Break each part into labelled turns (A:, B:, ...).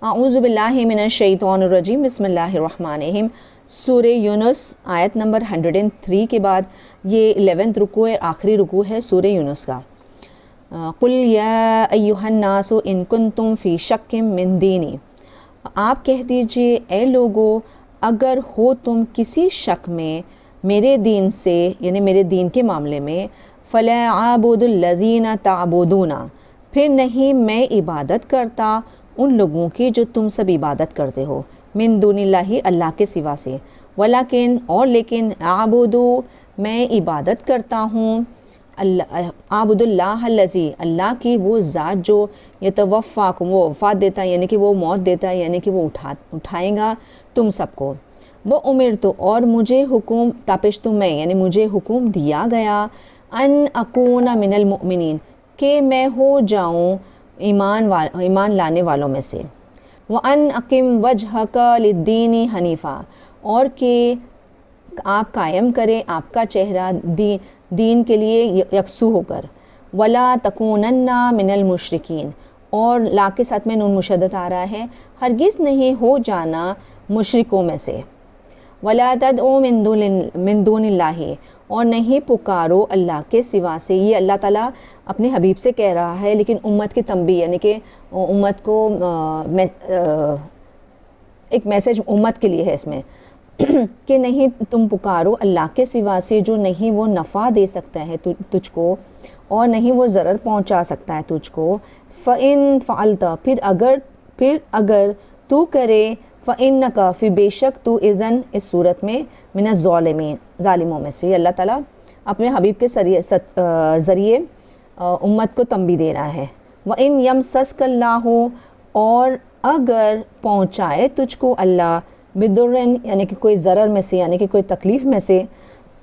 A: اعوذ باللہ من الشیطان الرجیم، بسم اللہ الرحمن الرحیم۔ سورہ یونس آیت نمبر 103 کے بعد یہ 11 رکوع ہے، آخری رکوع ہے سورہ یونس کا۔ قل یا ایھا الناس ان کنتم فی شک من دینی، آپ کہہ دیجئے اے لوگو اگر ہو تم کسی شک میں میرے دین سے، یعنی میرے دین کے معاملے میں، فلا اعبد الذین تعبدون، پھر نہیں میں عبادت کرتا ان لوگوں کی جو تم سب عبادت کرتے ہو، من دون اللہ، اللہ کے سوا سے، ولیکن اور لیکن اعبدو، میں عبادت کرتا ہوں، اعبد اللہ الذی، اللہ کی وہ ذات جو یتوفاکم، وہ وفات دیتا ہے یعنی کہ وہ موت دیتا ہے، یعنی کہ وہ اٹھائے گا تم سب کو، وہ امرتو، اور مجھے حکم، تاپشتو میں یعنی مجھے حکم دیا گیا، ان اکون من المؤمنین، کہ میں ہو جاؤں ایمان لانے والوں میں سے، وَأَنْ أَقِمْ وَجْهَكَ لِلدِّينِ حَنِيفًا، اور کہ آپ قائم کریں آپ کا چہرہ دین کے لیے یکسو ہو کر، وَلَا تَكُونَنَّ مِنَ الْمُشْرِكِينَ، اور لا کے ساتھ میں نون مشدد آ رہا ہے، ہرگز نہیں ہو جانا مشرکوں میں سے، وَلَا تَدْعُوا مِن دُونِ اللَّهِ، اور نہیں پکارو اللہ کے سوا سے۔ یہ اللہ تعالیٰ اپنے حبیب سے کہہ رہا ہے، لیکن امت کی تنبیہ، یعنی کہ امت کو ایک میسیج امت کے لیے ہے اس میں کہ نہیں تم پکارو اللہ کے سوا سے جو نہیں وہ نفع دے سکتا ہے تجھ کو اور نہیں وہ ضرر پہنچا سکتا ہے تجھ کو، فَإِن فَعَلْتَ، پھر اگر تو کرے، فَإِنَّكَ، پھر بے شک تو، اذن اس صورت میں، من الظالمین، ظالموں میں سے۔ اللہ تعالیٰ اپنے حبیب کے ذریعے امت کو تنبیہ دے رہا ہے۔ وَإِن يَمْسَسْكَ اللَّهُ، اور اگر پہنچائے تجھ کو اللہ، بِضُرٍ، یعنی کہ کوئی ضرر میں سے، یعنی کہ کوئی تکلیف میں سے،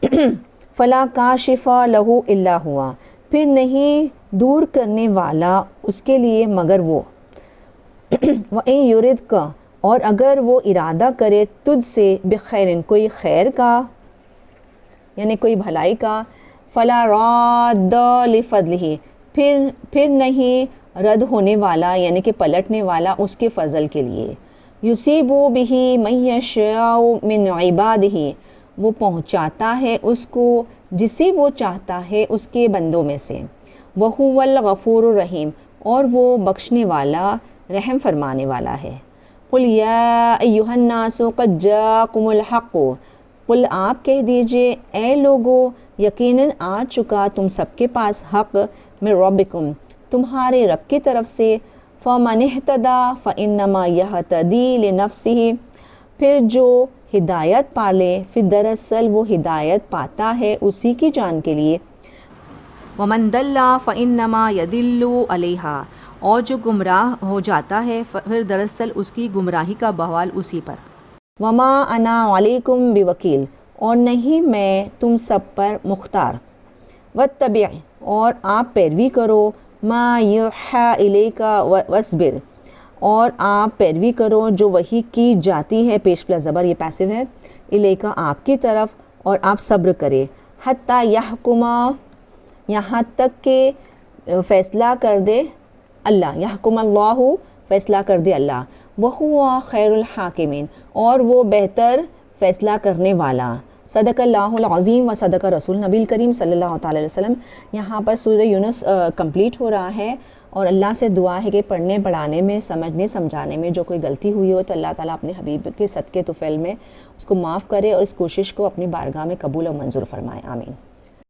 A: فَلَا كَاشِفَ لَهُ إِلَّا هُوَ، پھر نہیں دور کرنے والا اس کے لیے مگر وہ، وَإِن يُرِدْكَ، اور اگر وہ ارادہ کرے تجھ سے، بخیرن، کوئی خیر کا یعنی کوئی بھلائی کا، فلا راد لفضلہ، پھر نہیں رد ہونے والا یعنی کہ پلٹنے والا اس کے فضل کے لیے، یصیب بہ من یشاء من عبادہ، وہ پہنچاتا ہے اس کو جسے وہ چاہتا ہے اس کے بندوں میں سے، وہو الغفور الرحیم، اور وہ بخشنے والا رحم فرمانے والا ہے۔ قل یا ایھا الناس قد جاءکم الحق، قل آپ کہہ دیجئے اے لوگو یقیناً آ چکا تم سب کے پاس حق، من ربکم، تمہارے رب کی طرف سے، فمن اہتدی فانما یہتدی لنفسہ، پھر جو ہدایت پالے، پھر دراصل وہ ہدایت پاتا ہے اسی کی جان کے لیے، ومن ضل فانما یضل علیہا، اور جو گمراہ ہو جاتا ہے پھر دراصل اس کی گمراہی کا بوال اسی پر، وما انا علیکم بوکیل، اور نہیں میں تم سب پر مختار، واتبع، اور آپ پیروی کرو، ما یوحی الیک واصبر، اور آپ پیروی کرو جو وحی کی جاتی ہے، پیش پلس زبر، یہ پیسو ہے، الیک آپ کی طرف، اور آپ صبر کرے، حتی یحکم، یہاں تک کہ فیصلہ کر دے اللہ، یحکم اللہ، فیصلہ کر دے اللہ، وہو خیر الحاکمین، اور وہ بہتر فیصلہ کرنے والا۔ صدق اللہ العظیم و صدق رسول نبی کریم صلی اللہ تعالی علیہ وسلم۔ یہاں پر سورہ یونس کمپلیٹ ہو رہا ہے، اور اللہ سے دعا ہے کہ پڑھنے پڑھانے میں، سمجھنے سمجھانے میں جو کوئی غلطی ہوئی ہو تو اللہ تعالیٰ اپنے حبیب کے صدقے طفیل میں اس کو معاف کرے اور اس کوشش کو اپنی بارگاہ میں قبول و منظور فرمائے، آمین۔